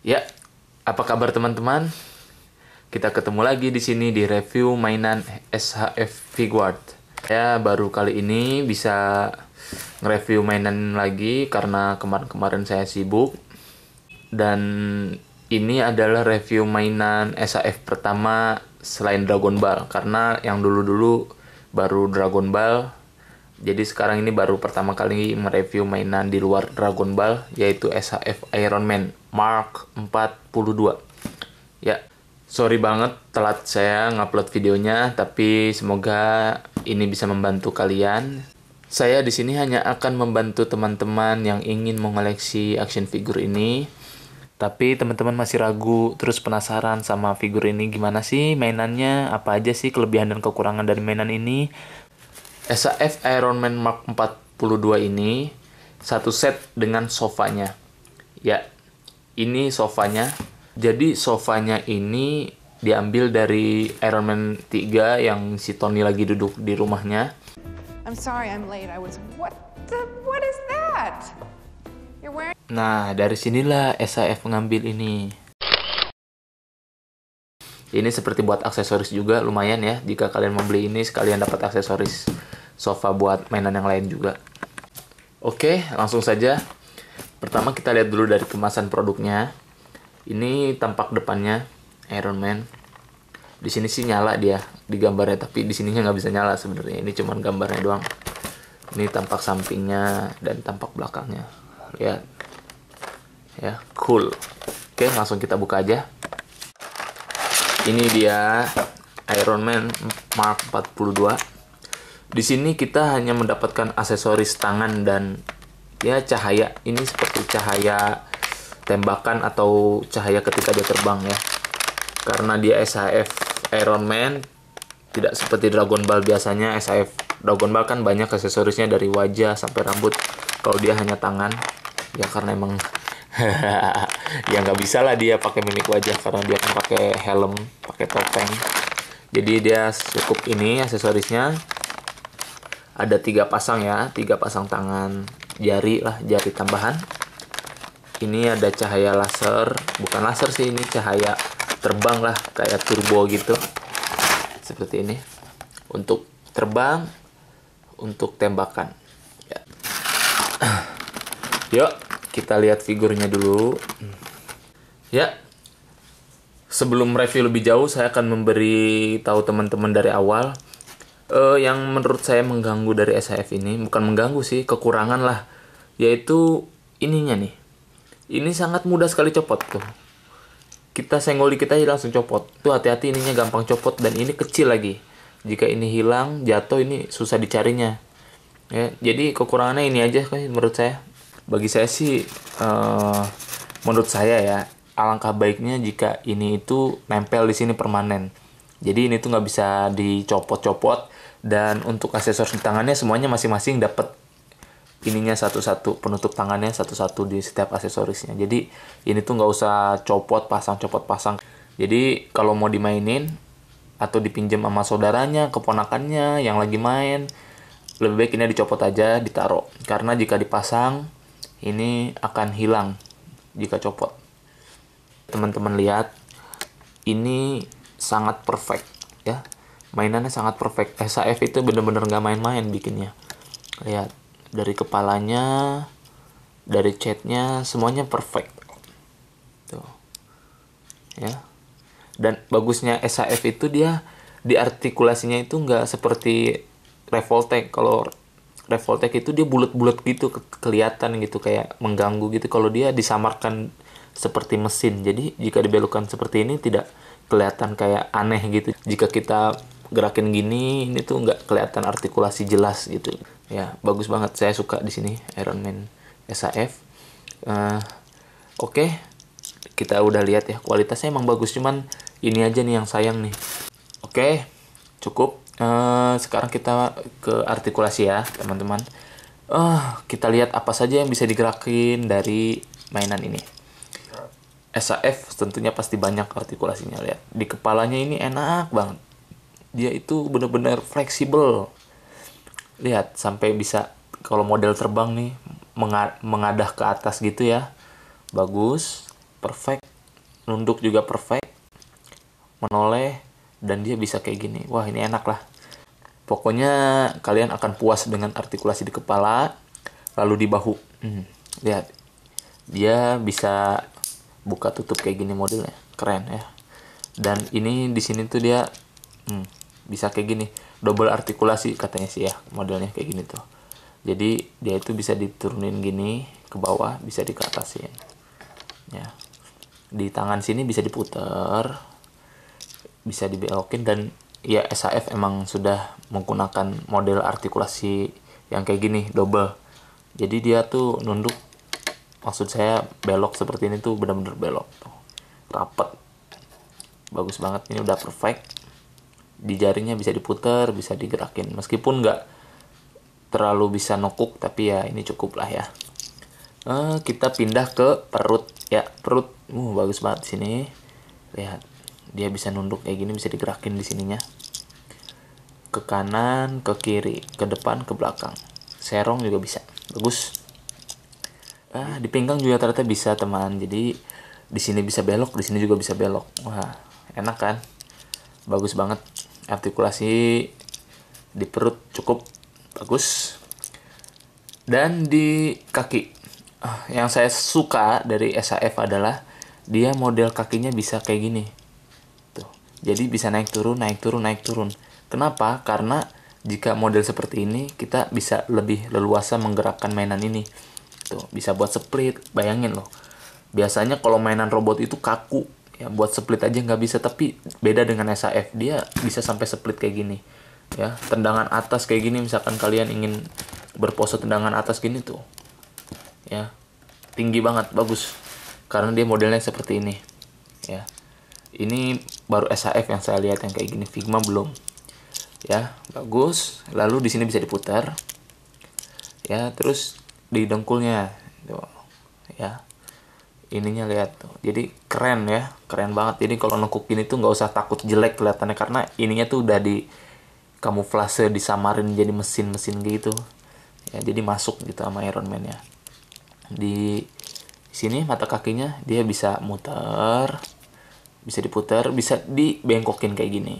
Ya, apa kabar teman-teman? Kita ketemu lagi di sini di review mainan SHF Figuart. Saya baru kali ini bisa nge-review mainan lagi karena kemarin-kemarin saya sibuk. Dan ini adalah review mainan SHF pertama selain Dragon Ball. Karena yang dulu-dulu baru Dragon Ball. Jadi sekarang ini baru pertama kali mereview mainan di luar Dragon Ball, yaitu SHF Iron Man Mark 42. Ya, sorry banget telat saya ngupload videonya, tapi semoga ini bisa membantu kalian. Saya di sini hanya akan membantu teman-teman yang ingin mengoleksi action figure ini. Tapi teman-teman masih ragu, terus penasaran sama figur ini gimana sih mainannya, apa aja sih kelebihan dan kekurangan dari mainan ini. SHF Iron Man Mark 42 ini satu set dengan sofanya. Ya, ini sofanya. Jadi sofanya ini diambil dari Iron Man 3 yang si Tony lagi duduk di rumahnya. I'm sorry I'm late. What is that? You're wearing. Nah, dari sinilah SHF ngambil ini. Ini seperti buat aksesoris juga, lumayan ya. Jika kalian membeli ini, sekalian dapat aksesoris sofa buat mainan yang lain juga. Oke, langsung saja. Pertama kita lihat dulu dari kemasan produknya. Ini tampak depannya Iron Man. Di sini sih nyala dia di gambarnya, tapi di sininya nggak bisa nyala sebenarnya. Ini cuman gambarnya doang. Ini tampak sampingnya dan tampak belakangnya. Lihat. Ya, cool. Oke, langsung kita buka aja. Ini dia Iron Man Mark 42. Di sini kita hanya mendapatkan aksesoris tangan dan ya cahaya. Ini seperti cahaya tembakan atau cahaya ketika dia terbang ya. Karena dia SHF Iron Man, tidak seperti Dragon Ball biasanya. SHF Dragon Ball kan banyak aksesorisnya dari wajah sampai rambut. Kalau dia hanya tangan, ya karena emang ya nggak bisa lah dia pakai mimik wajah karena dia kan pakai helm, pakai topeng. Jadi dia cukup ini aksesorisnya. Ada 3 pasang ya, 3 pasang tangan jari lah, jari tambahan. Ini ada cahaya laser, bukan laser sih, ini cahaya terbang lah, kayak turbo gitu. Seperti ini. Untuk terbang, untuk tembakan. Ya. Yuk, kita lihat figurnya dulu. Ya. Sebelum review lebih jauh, saya akan memberi tahu teman-teman dari awal. Yang menurut saya mengganggu dari SHF ini, bukan mengganggu sih, kekurangan lah, yaitu ininya nih. Ini sangat mudah sekali copot tuh. Kita senggol dikit aja langsung copot. Tuh hati-hati, ininya gampang copot dan ini kecil lagi. Jika ini hilang, jatuh, ini susah dicarinya. Ya, jadi kekurangannya ini aja kan menurut saya. Bagi saya sih, menurut saya ya, alangkah baiknya jika ini itu nempel di sini permanen. Jadi ini tuh nggak bisa dicopot-copot. Dan untuk aksesoris di tangannya semuanya masing-masing dapat ininya satu-satu, penutup tangannya satu-satu di setiap aksesorisnya. Jadi ini tuh nggak usah copot pasang. Jadi kalau mau dimainin atau dipinjam sama saudaranya, keponakannya yang lagi main, lebih baik ini dicopot aja, ditaruh. Karena jika dipasang ini akan hilang jika copot. Teman-teman lihat, ini sangat perfect ya. Mainannya sangat perfect. SHF itu bener-bener gak main-main bikinnya. Lihat, dari kepalanya, dari catnya, semuanya perfect. Tuh. Ya. Dan bagusnya SHF itu dia diartikulasinya itu nggak seperti Revoltech. Kalau Revoltech itu dia bulat-bulat gitu, kelihatan gitu kayak mengganggu gitu. Kalau dia disamarkan seperti mesin. Jadi jika dibelokkan seperti ini tidak kelihatan kayak aneh gitu. Jika kita gerakin gini, ini tuh nggak kelihatan artikulasi jelas gitu. Ya, bagus banget. Saya suka di sini Iron Man SHF. Oke. Kita udah lihat ya, kualitasnya emang bagus. Cuman ini aja nih yang sayang nih. Oke, cukup. Sekarang kita ke artikulasi ya, teman-teman. Kita lihat apa saja yang bisa digerakin dari mainan ini. SHF tentunya pasti banyak artikulasinya. Lihat, di kepalanya ini enak banget. Dia itu benar-benar fleksibel. Lihat, sampai bisa kalau model terbang nih mengadah ke atas gitu ya. Bagus, perfect. nunduk juga perfect, menoleh, dan dia bisa kayak gini. Wah, ini enak lah. Pokoknya kalian akan puas dengan artikulasi di kepala, lalu di bahu. Lihat, dia bisa buka tutup kayak gini modelnya, keren ya. Dan ini di sini tuh dia bisa kayak gini, double artikulasi katanya sih ya, modelnya kayak gini tuh. Jadi dia itu bisa diturunin gini ke bawah, bisa dikeatasin. Ya. Di tangan sini bisa diputar, bisa dibelokin, dan ya SHF emang sudah menggunakan model artikulasi yang kayak gini, double. Jadi dia tuh nunduk, maksud saya belok seperti ini tuh benar-benar belok tuh. Rapet. Bagus banget, ini udah perfect. Di jarinya bisa diputar, bisa digerakin. Meskipun nggak terlalu bisa nokuk, tapi ya ini cukup lah ya. Kita pindah ke perut ya. Perut bagus banget di sini. Lihat, dia bisa nunduk kayak gini, bisa digerakin di sininya, ke kanan, ke kiri, ke depan, ke belakang. Serong juga bisa, bagus. Di pinggang juga ternyata bisa teman. Jadi di sini bisa belok, di sini juga bisa belok. Wah, enak kan? Bagus banget. Artikulasi di perut cukup bagus. Dan di kaki, yang saya suka dari SHF adalah dia model kakinya bisa kayak gini tuh. Jadi bisa naik turun, naik turun, naik turun. Kenapa? Karena jika model seperti ini, kita bisa lebih leluasa menggerakkan mainan ini tuh. Bisa buat split, bayangin loh. Biasanya kalau mainan robot itu kaku ya, buat split aja nggak bisa. Tapi beda dengan SHF, dia bisa sampai split kayak gini ya. Tendangan atas kayak gini, misalkan kalian ingin berpose tendangan atas gini tuh ya, tinggi banget, bagus, karena dia modelnya seperti ini ya. Ini baru SHF yang saya lihat yang kayak gini, Figma belum ya. Bagus. Lalu di sini bisa diputar ya, terus di dengkulnya tuh ya, ininya lihat tuh. Jadi keren ya, keren banget. Jadi kalau nekuk ini tuh nggak usah takut jelek kelihatannya, karena ininya tuh udah di kamuflase, disamarin jadi mesin-mesin gitu ya. Jadi masuk gitu sama Iron Man ya. Di sini mata kakinya dia bisa muter, bisa diputar, bisa dibengkokin kayak gini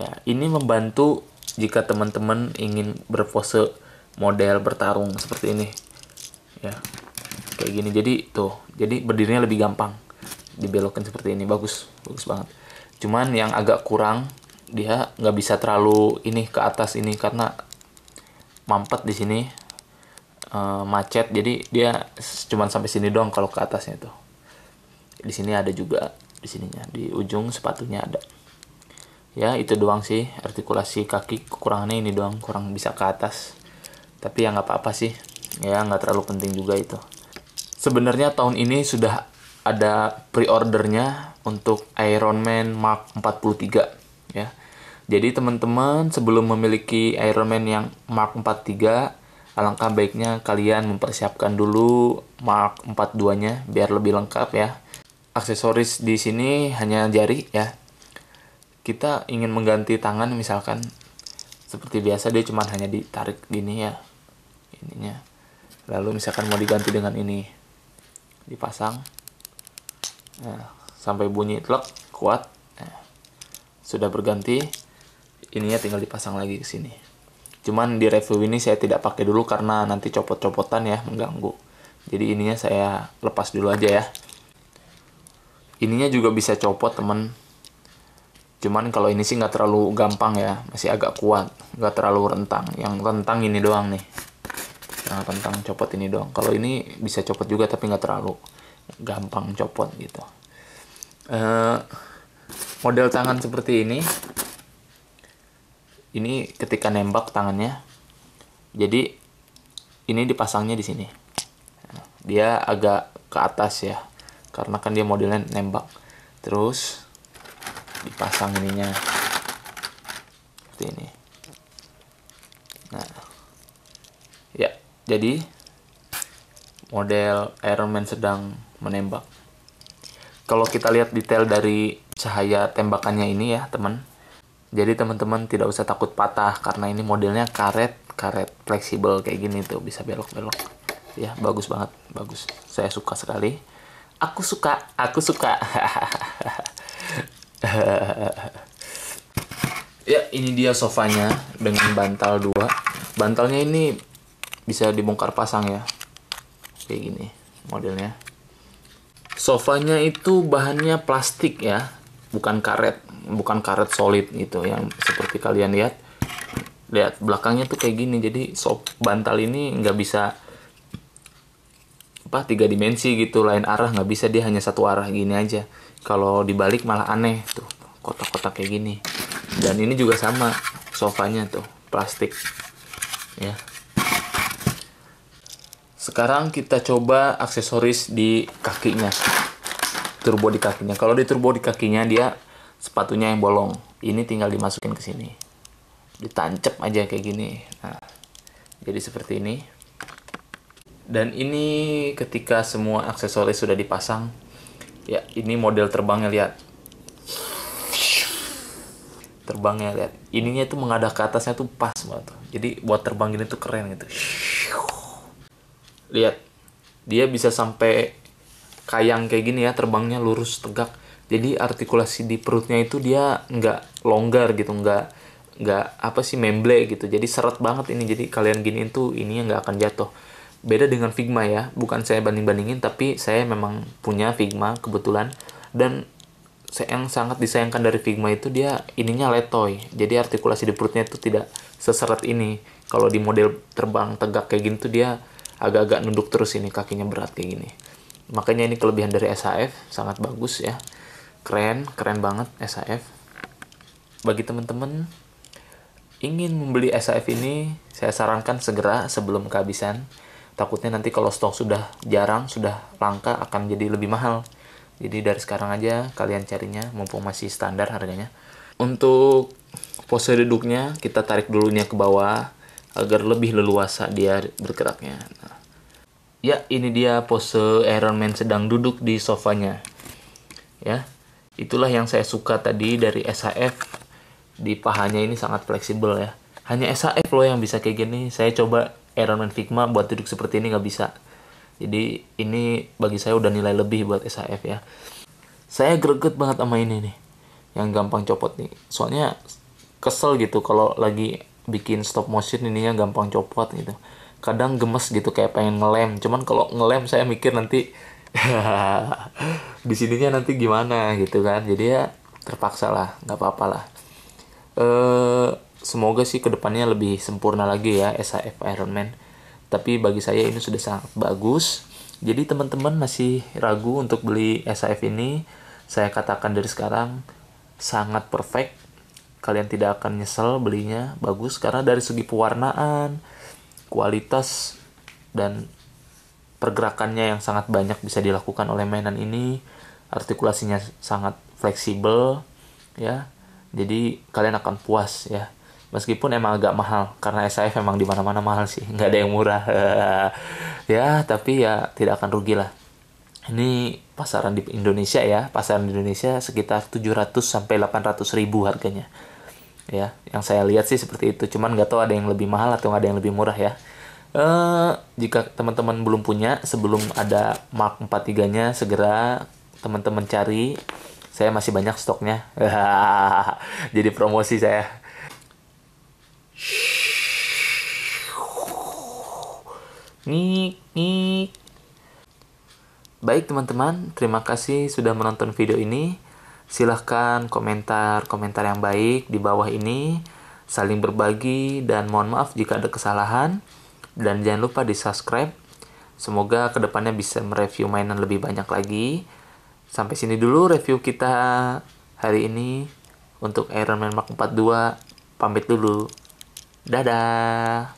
ya. Ini membantu jika teman-teman ingin berpose model bertarung seperti ini ya, kayak gini. Jadi tuh, jadi berdirinya lebih gampang, dibelokin seperti ini. Bagus, bagus banget. Cuman yang agak kurang, dia nggak bisa terlalu ini ke atas ini, karena mampet di sini, macet. Jadi dia cuman sampai sini doang kalau ke atasnya tuh. Di sini ada juga, di sininya, di ujung sepatunya ada. Ya itu doang sih artikulasi kaki, kekurangannya ini doang, kurang bisa ke atas. Tapi ya nggak apa-apa sih, ya nggak terlalu penting juga itu. Sebenarnya tahun ini sudah ada pre-ordernya untuk Iron Man Mark 43 ya. Jadi teman-teman sebelum memiliki Iron Man yang Mark 43, alangkah baiknya kalian mempersiapkan dulu Mark 42-nya biar lebih lengkap ya. Aksesoris di sini hanya jari ya. Kita ingin mengganti tangan misalkan, seperti biasa dia cuma hanya ditarik gini ya, ininya. Lalu misalkan mau diganti dengan ini, dipasang. Nah, sampai bunyi klek kuat. Nah, sudah berganti. Ininya tinggal dipasang lagi ke sini. Cuman di review ini saya tidak pakai dulu karena nanti copot-copotan ya, mengganggu. Jadi ininya saya lepas dulu aja ya. Ininya juga bisa copot temen. Cuman kalau ini sih nggak terlalu gampang ya, masih agak kuat, nggak terlalu rentang. Yang rentang ini doang nih. Yang rentang copot ini doang. Kalau ini bisa copot juga tapi nggak terlalu gampang copot gitu. Model tangan seperti ini. Ini ketika nembak tangannya, jadi ini dipasangnya di sini. Dia agak ke atas ya, karena kan dia modelnya nembak. Terus dipasang ininya seperti ini. Nah, ya jadi model Iron Man sedang menembak. Kalau kita lihat detail dari cahaya tembakannya ini ya teman. Jadi teman-teman tidak usah takut patah, karena ini modelnya karet fleksibel kayak gini tuh, bisa belok-belok ya. Bagus banget, bagus, saya suka sekali. Aku suka. Ya, ini dia sofanya dengan bantal 2. Bantalnya ini bisa dibongkar pasang ya. Kayak gini modelnya. Sofanya itu bahannya plastik ya, bukan karet solid gitu yang seperti kalian lihat. Lihat belakangnya tuh kayak gini. Jadi bantal ini nggak bisa 3 dimensi gitu, lain arah nggak bisa, dia hanya satu arah gini aja. Kalau dibalik malah aneh tuh, kotak-kotak kayak gini. Dan ini juga sama, sofanya tuh plastik ya. Sekarang kita coba aksesoris di kakinya, turbo di kakinya. Kalau di turbo di kakinya dia sepatunya yang bolong, ini tinggal dimasukin ke sini, ditancap aja kayak gini. Nah, jadi seperti ini. Dan ini ketika semua aksesoris sudah dipasang, ya ini model terbangnya, lihat. Terbangnya lihat. Ininya tuh menghadap ke atasnya tuh pas banget. Jadi buat terbang gini tuh keren gitu. Lihat, dia bisa sampai kayang kayak gini ya, terbangnya lurus tegak. Jadi artikulasi di perutnya itu dia nggak longgar gitu, nggak memble gitu. Jadi seret banget ini. Jadi kalian giniin tuh ininya nggak akan jatuh. Beda dengan Figma ya, bukan saya banding-bandingin, tapi saya memang punya Figma kebetulan. Dan yang sangat disayangkan dari Figma itu dia ininya letoy. Jadi artikulasi di perutnya itu tidak seseret ini. Kalau di model terbang tegak kayak gini tuh dia agak-agak nunduk terus, ini kakinya berat kayak gini. Makanya ini kelebihan dari SHF, sangat bagus ya. Keren banget SHF. Bagi teman-teman ingin membeli SHF ini, saya sarankan segera sebelum kehabisan. Takutnya nanti kalau stok sudah jarang, sudah langka, akan jadi lebih mahal. Jadi dari sekarang aja kalian carinya, mumpung masih standar harganya. Untuk pose duduknya, kita tarik dulunya ke bawah agar lebih leluasa dia bergeraknya. Nah, ya, ini dia pose Iron Man sedang duduk di sofanya. Ya, itulah yang saya suka tadi dari SHF. Di pahanya ini sangat fleksibel ya. Hanya SHF loh yang bisa kayak gini. Saya coba Iron Man Figma buat duduk seperti ini nggak bisa. Jadi ini bagi saya udah nilai lebih buat SHF ya. Saya greget banget sama ini nih, yang gampang copot nih. Soalnya kesel gitu kalau lagi bikin stop motion ininya gampang copot gitu. Kadang gemes gitu kayak pengen ngelem. Cuman kalau ngelem saya mikir nanti di sininya nanti gimana gitu kan. Jadi ya terpaksa lah, nggak apa-apa lah. Semoga sih kedepannya lebih sempurna lagi ya SHF Iron Man. Tapi bagi saya ini sudah sangat bagus. Jadi teman-teman masih ragu untuk beli SHF ini, saya katakan dari sekarang sangat perfect. Kalian tidak akan nyesel belinya, bagus karena dari segi pewarnaan, kualitas, dan pergerakannya yang sangat banyak bisa dilakukan oleh mainan ini. Artikulasinya sangat fleksibel ya. Jadi kalian akan puas ya. Meskipun emang agak mahal, karena SHF emang di mana-mana mahal sih, nggak ada yang murah. Ya, tapi ya tidak akan rugi lah. Ini pasaran di Indonesia ya, pasaran di Indonesia sekitar 700 sampai 800 ribu harganya. Ya, yang saya lihat sih seperti itu. Cuman nggak tahu ada yang lebih mahal atau ada yang lebih murah ya. Jika teman-teman belum punya, sebelum ada Mark 43-nya, segera teman-teman cari. Saya masih banyak stoknya. Jadi promosi saya. Ngik. Baik teman-teman, terima kasih sudah menonton video ini. Silahkan komentar yang baik di bawah ini. Saling berbagi dan mohon maaf jika ada kesalahan. Dan jangan lupa di subscribe. Semoga kedepannya bisa mereview mainan lebih banyak lagi. Sampai sini dulu review kita hari ini. Untuk Iron Man Mark 42, pamit dulu. Dadah.